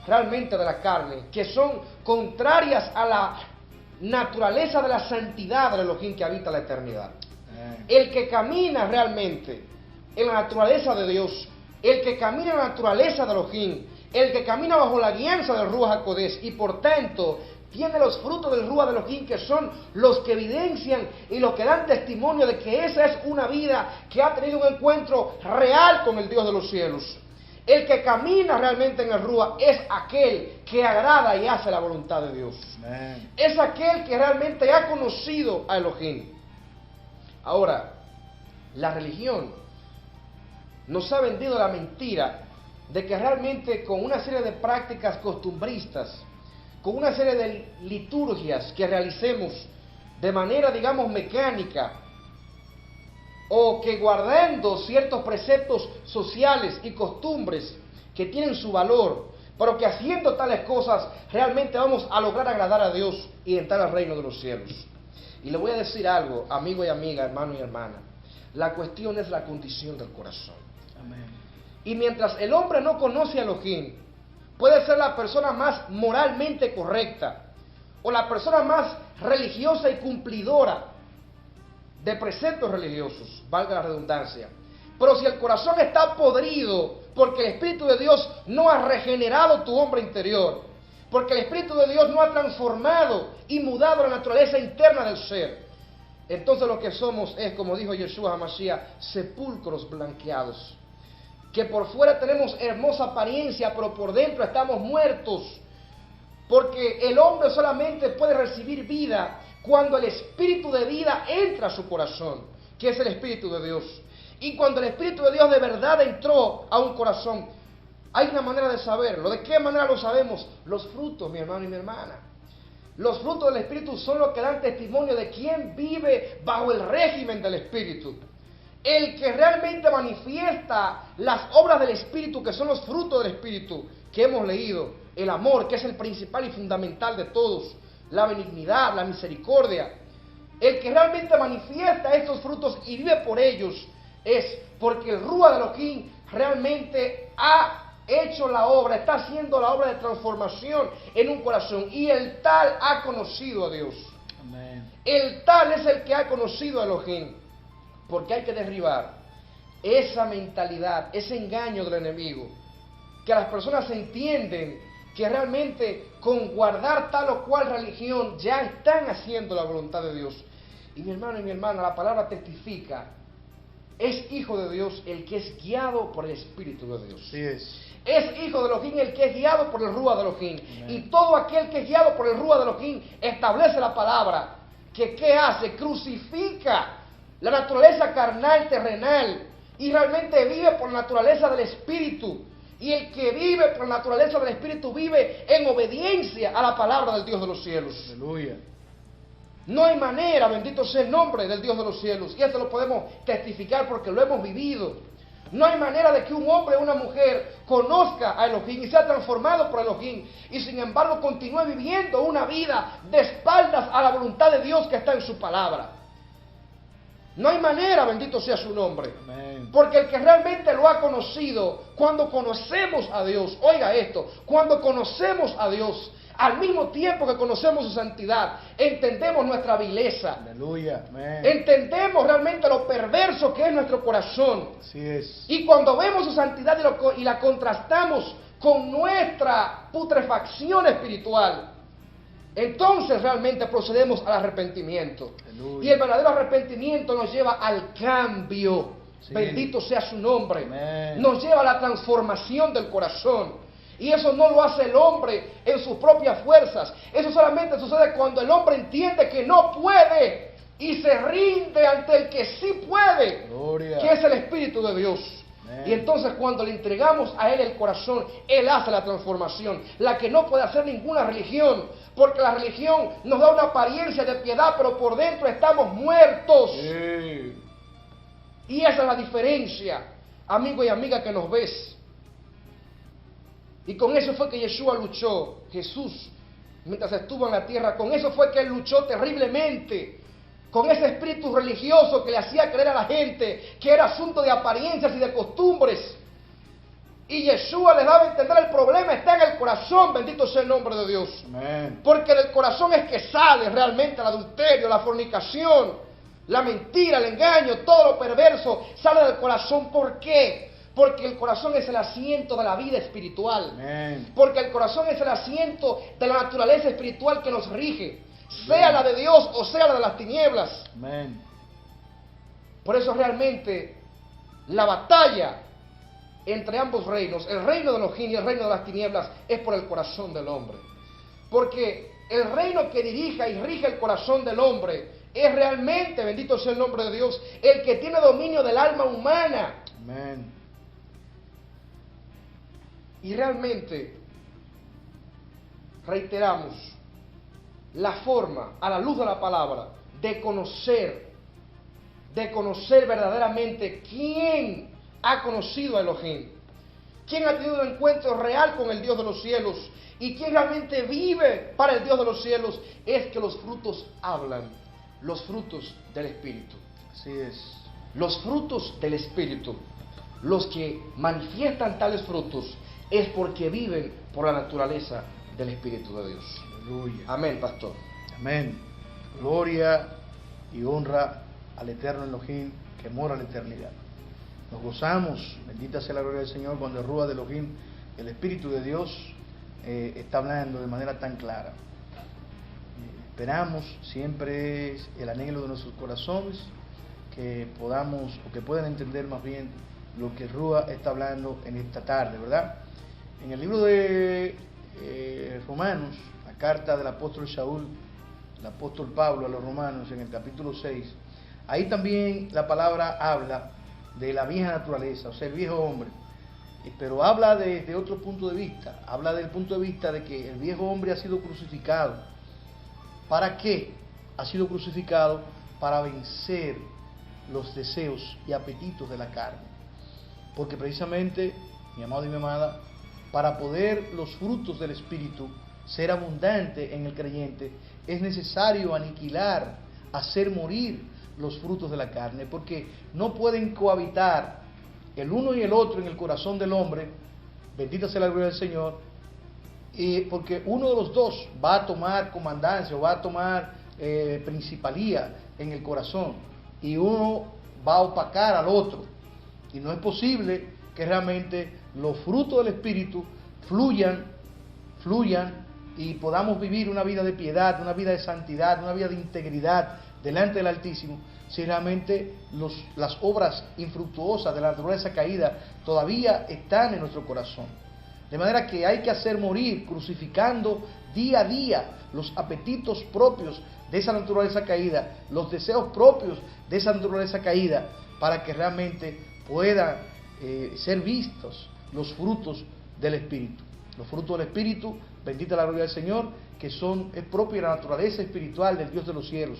realmente de la carne, que son contrarias a la naturaleza de la santidad del Elohim que habita la eternidad. El que camina realmente en la naturaleza de Dios, el que camina en la naturaleza de Elohim, el que camina bajo la guianza del Ruach HaKodesh y por tanto tiene los frutos del Ruach de Elohim, que son los que evidencian y los que dan testimonio de que esa es una vida que ha tenido un encuentro real con el Dios de los cielos. El que camina realmente en el Ruach es aquel que agrada y hace la voluntad de Dios. Amén. Es aquel que realmente ha conocido a Elohim. Ahora, la religión nos ha vendido la mentira de que realmente con una serie de prácticas costumbristas, con una serie de liturgias que realicemos de manera, digamos, mecánica, o que guardando ciertos preceptos sociales y costumbres que tienen su valor, pero que haciendo tales cosas realmente vamos a lograr agradar a Dios y entrar al reino de los cielos. Y le voy a decir algo, amigo y amiga, hermano y hermana, la cuestión es la condición del corazón. Amén. Y mientras el hombre no conoce a Elohim, puede ser la persona más moralmente correcta o la persona más religiosa y cumplidora de preceptos religiosos, valga la redundancia. Pero si el corazón está podrido porque el Espíritu de Dios no ha regenerado tu hombre interior, porque el Espíritu de Dios no ha transformado y mudado la naturaleza interna del ser, entonces lo que somos es, como dijo Yeshua HaMashiach, sepulcros blanqueados, que por fuera tenemos hermosa apariencia, pero por dentro estamos muertos, porque el hombre solamente puede recibir vida cuando el Espíritu de vida entra a su corazón, que es el Espíritu de Dios. Y cuando el Espíritu de Dios de verdad entró a un corazón, hay una manera de saberlo. ¿De qué manera lo sabemos? Los frutos, mi hermano y mi hermana. Los frutos del Espíritu son los que dan testimonio de quién vive bajo el régimen del Espíritu. El que realmente manifiesta las obras del Espíritu, que son los frutos del Espíritu que hemos leído. El amor, que es el principal y fundamental de todos. La benignidad, la misericordia. El que realmente manifiesta estos frutos y vive por ellos es porque el Ruach de Elohim realmente ha hecho la obra, está haciendo la obra de transformación en un corazón, y el tal ha conocido a Dios. Amén. El tal es el que ha conocido a Elohim, porque hay que derribar esa mentalidad, ese engaño del enemigo, que las personas entienden que realmente con guardar tal o cual religión ya están haciendo la voluntad de Dios. Y mi hermano y mi hermana, la palabra testifica, es hijo de Dios el que es guiado por el Espíritu de Dios. Así es. Es hijo de Elohim el que es guiado por el Ruach de Elohim. Y todo aquel que es guiado por el Ruach de Elohim establece la palabra que ¿qué hace? Crucifica la naturaleza carnal, terrenal, y realmente vive por la naturaleza del Espíritu. Y el que vive por la naturaleza del Espíritu vive en obediencia a la palabra del Dios de los cielos. Aleluya. No hay manera, bendito sea el nombre del Dios de los cielos, y esto lo podemos testificar porque lo hemos vivido. No hay manera de que un hombre o una mujer conozca a Elohim y sea transformado por Elohim, y sin embargo continúe viviendo una vida de espaldas a la voluntad de Dios que está en su palabra. No hay manera, bendito sea su nombre. Amén. Porque el que realmente lo ha conocido, cuando conocemos a Dios, oiga esto, cuando conocemos a Dios, Al mismo tiempo que conocemos su santidad, entendemos nuestra vileza. Aleluya. Amén. Entendemos realmente lo perverso que es nuestro corazón. Así es. Y cuando vemos su santidad y la contrastamos con nuestra putrefacción espiritual, entonces realmente procedemos al arrepentimiento. Aleluya. Y el verdadero arrepentimiento nos lleva al cambio. Sí. Bendito sea su nombre. Amén. Nos lleva a la transformación del corazón. Y eso no lo hace el hombre en sus propias fuerzas. Eso solamente sucede cuando el hombre entiende que no puede y se rinde ante el que sí puede, Gloria. que es el Espíritu de Dios. Amén. Y entonces cuando le entregamos a Él el corazón, Él hace la transformación, la que no puede hacer ninguna religión, porque la religión nos da una apariencia de piedad, pero por dentro estamos muertos. Sí. Y esa es la diferencia, amigo y amiga que nos ves. Y con eso fue que Yeshua luchó, Jesús, mientras estuvo en la tierra. Con eso fue que Él luchó terriblemente. Con ese espíritu religioso que le hacía creer a la gente que era asunto de apariencias y de costumbres. Y Yeshua le daba a entender: el problema está en el corazón, bendito sea el nombre de Dios. Amén. Porque del corazón es que sale realmente el adulterio, la fornicación, la mentira, el engaño, todo lo perverso sale del corazón. ¿Por qué? Porque el corazón es el asiento de la vida espiritual. Amén. Porque el corazón es el asiento de la naturaleza espiritual que nos rige, sea la de Dios o sea la de las tinieblas. Amén. Por eso realmente la batalla entre ambos reinos, el reino de Elohim y el reino de las tinieblas, es por el corazón del hombre. Porque el reino que dirija y rige el corazón del hombre es realmente, bendito sea el nombre de Dios, el que tiene dominio del alma humana. Amén. Y realmente, reiteramos, la forma, a la luz de la palabra, de conocer verdaderamente quién ha conocido a Elohim, quién ha tenido un encuentro real con el Dios de los cielos y quién realmente vive para el Dios de los cielos, es que los frutos hablan, los frutos del Espíritu. Así es. Los frutos del Espíritu, los que manifiestan tales frutos, es porque viven por la naturaleza del Espíritu de Dios. Aleluya. Amén, pastor. Amén. Gloria y honra al eterno Elohim que mora en la eternidad. Nos gozamos, bendita sea la gloria del Señor, cuando el Ruach de Elohim, el Espíritu de Dios, está hablando de manera tan clara. Esperamos, siempre es el anhelo de nuestros corazones, que podamos, o que puedan entender más bien lo que el Ruach está hablando en esta tarde, ¿verdad? En el libro de Romanos, la carta del apóstol Shaul, el apóstol Pablo a los romanos, en el capítulo 6, ahí también la palabra habla de la vieja naturaleza, o sea, el viejo hombre, pero habla desde otro punto de vista, habla del punto de vista de que el viejo hombre ha sido crucificado. ¿Para qué ha sido crucificado? Para vencer los deseos y apetitos de la carne. Porque precisamente, mi amado y mi amada, para poder los frutos del Espíritu ser abundante en el creyente, es necesario aniquilar, hacer morir los frutos de la carne, porque no pueden cohabitar el uno y el otro en el corazón del hombre, bendita sea la gloria del Señor, porque uno de los dos va a tomar comandancia o va a tomar principalía en el corazón, y uno va a opacar al otro, y no es posible que realmente los frutos del Espíritu fluyan y podamos vivir una vida de piedad, una vida de santidad, una vida de integridad delante del Altísimo, si realmente las obras infructuosas de la naturaleza caída todavía están en nuestro corazón. De manera que hay que hacer morir, crucificando día a día los apetitos propios de esa naturaleza caída, los deseos propios de esa naturaleza caída, para que realmente puedan ser vistos los frutos del Espíritu. Los frutos del Espíritu, bendita la gloria del Señor, que es propia de la naturaleza espiritual del Dios de los cielos.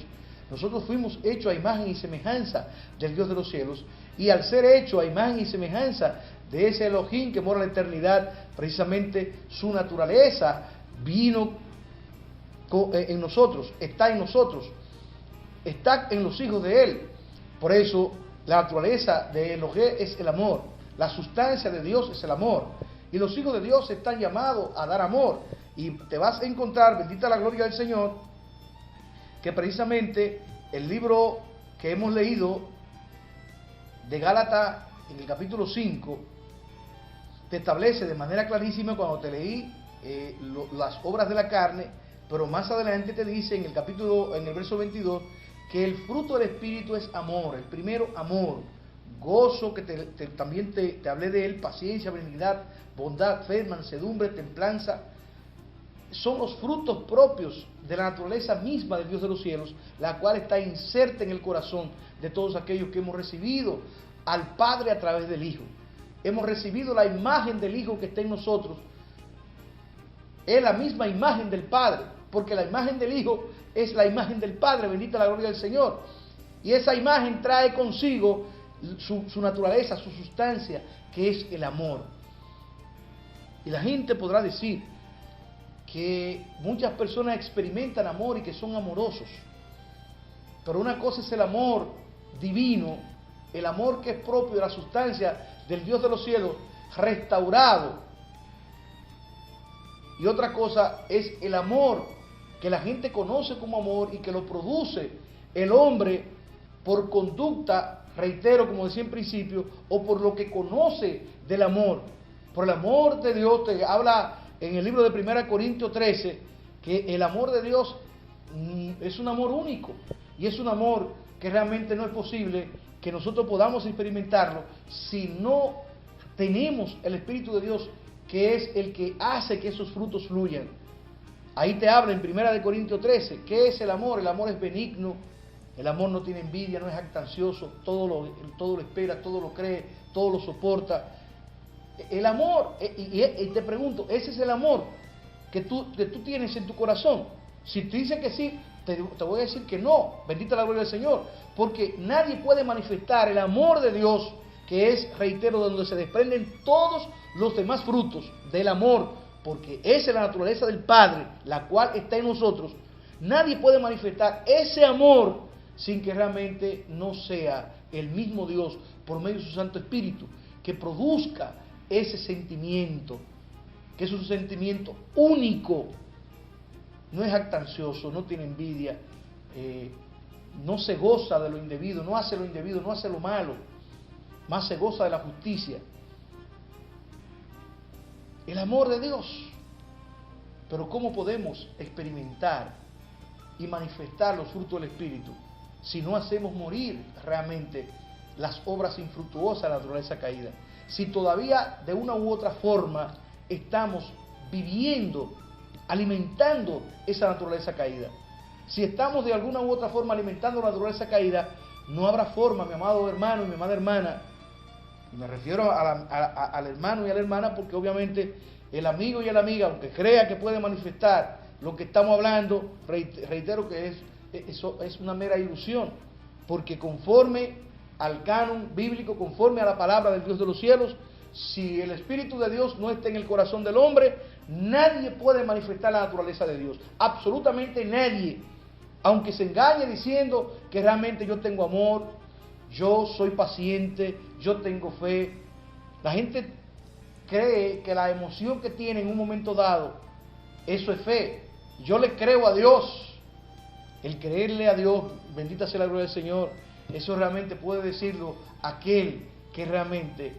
Nosotros fuimos hechos a imagen y semejanza del Dios de los cielos, y al ser hechos a imagen y semejanza de ese Elohim que mora en la eternidad, precisamente su naturaleza vino en nosotros, está en los hijos de Él. Por eso la naturaleza de Elohim es el amor, la sustancia de Dios es el amor, y los hijos de Dios están llamados a dar amor, Y te vas a encontrar, bendita la gloria del Señor, que precisamente el libro que hemos leído de Gálatas en el capítulo 5 te establece de manera clarísima cuando te leí las obras de la carne, pero más adelante te dice en el verso 22 que el fruto del Espíritu es amor. El primero, amor, gozo, que también te hablé de él, paciencia, benignidad, bondad, fe, mansedumbre, templanza. Son los frutos propios de la naturaleza misma del Dios de los cielos, la cual está inserta en el corazón de todos aquellos que hemos recibido al Padre a través del Hijo. Hemos recibido la imagen del Hijo que está en nosotros. Es la misma imagen del Padre, porque la imagen del Hijo es la imagen del Padre, bendita la gloria del Señor. Y esa imagen trae consigo su naturaleza, su sustancia, que es el amor. Y la gente podrá decir que muchas personas experimentan amor y que son amorosos. Pero una cosa es el amor divino, el amor que es propio de la sustancia del Dios de los cielos, restaurado. Y otra cosa es el amor que la gente conoce como amor y que lo produce el hombre por conducta, reitero, como decía en principio, o por lo que conoce del amor. Por el amor de Dios, te habla en el libro de 1 Corintios 13, que el amor de Dios es un amor único, y es un amor que realmente no es posible que nosotros podamos experimentarlo si no tenemos el Espíritu de Dios, que es el que hace que esos frutos fluyan. Ahí te habla en 1 Corintios 13, ¿qué es el amor? El amor es benigno, el amor no tiene envidia, no es jactancioso, todo lo espera, todo lo cree, todo lo soporta. El amor, y te pregunto, ¿ese es el amor que tú tienes en tu corazón? Si tú dices que sí, te voy a decir que no, bendita la gloria del Señor, porque nadie puede manifestar el amor de Dios, que es, reitero, donde se desprenden todos los demás frutos del amor, porque esa es la naturaleza del Padre, la cual está en nosotros. Nadie puede manifestar ese amor sin que realmente no sea el mismo Dios, por medio de su Santo Espíritu, que produzca ese sentimiento, que es un sentimiento único, no es jactancioso, no tiene envidia, no se goza de lo indebido, no hace lo indebido, no hace lo malo, más se goza de la justicia. El amor de Dios. Pero ¿cómo podemos experimentar y manifestar los frutos del Espíritu si no hacemos morir realmente las obras infructuosas de la naturaleza caída? Si todavía de una u otra forma estamos viviendo, alimentando esa naturaleza caída. Si estamos de alguna u otra forma alimentando la naturaleza caída, no habrá forma, mi amado hermano y mi amada hermana, y me refiero al hermano y a la hermana, porque obviamente el amigo y la amiga, aunque crea que puede manifestar lo que estamos hablando, reitero que eso es una mera ilusión, porque conforme al canon bíblico, conforme a la palabra del Dios de los cielos, si el Espíritu de Dios no está en el corazón del hombre, nadie puede manifestar la naturaleza de Dios, absolutamente nadie, aunque se engañe diciendo que realmente yo tengo amor, yo soy paciente, yo tengo fe. La gente cree que la emoción que tiene en un momento dado, eso es fe. Yo le creo a Dios. El creerle a Dios, bendita sea la gloria del Señor, eso realmente puede decirlo aquel que realmente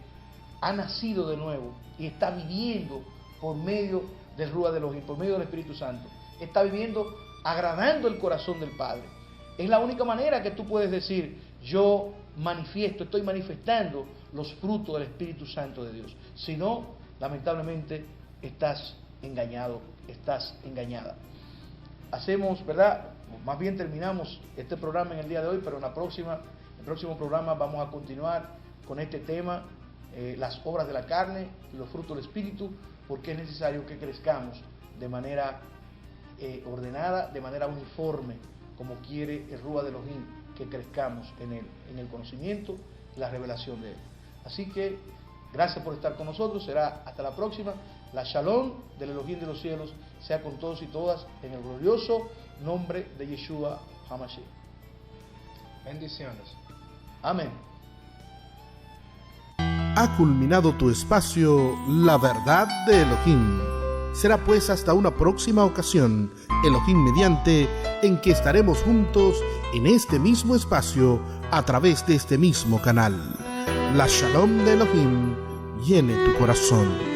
ha nacido de nuevo y está viviendo por medio del Ruach de Elohim, por medio del Espíritu Santo. Está viviendo agradando el corazón del Padre. Es la única manera que tú puedes decir, yo estoy manifestando los frutos del Espíritu Santo de Dios. Si no, lamentablemente estás engañado, estás engañada. Hacemos, ¿verdad? Más bien terminamos este programa en el día de hoy, pero en el próximo programa vamos a continuar con este tema, las obras de la carne y los frutos del Espíritu, porque es necesario que crezcamos de manera ordenada, de manera uniforme, como quiere el Ruach de Elohim, que crezcamos en el conocimiento y la revelación de Él. Así que, gracias por estar con nosotros, será hasta la próxima. La Shalom del Elohim de los cielos sea con todos y todas, en el glorioso nombre de Yeshua HaMashiach. Bendiciones. Amén. Ha culminado tu espacio La Verdad de Elohim. Será pues hasta una próxima ocasión, Elohim mediante, en que estaremos juntos en este mismo espacio, a través de este mismo canal. La Shalom de Elohim llene tu corazón.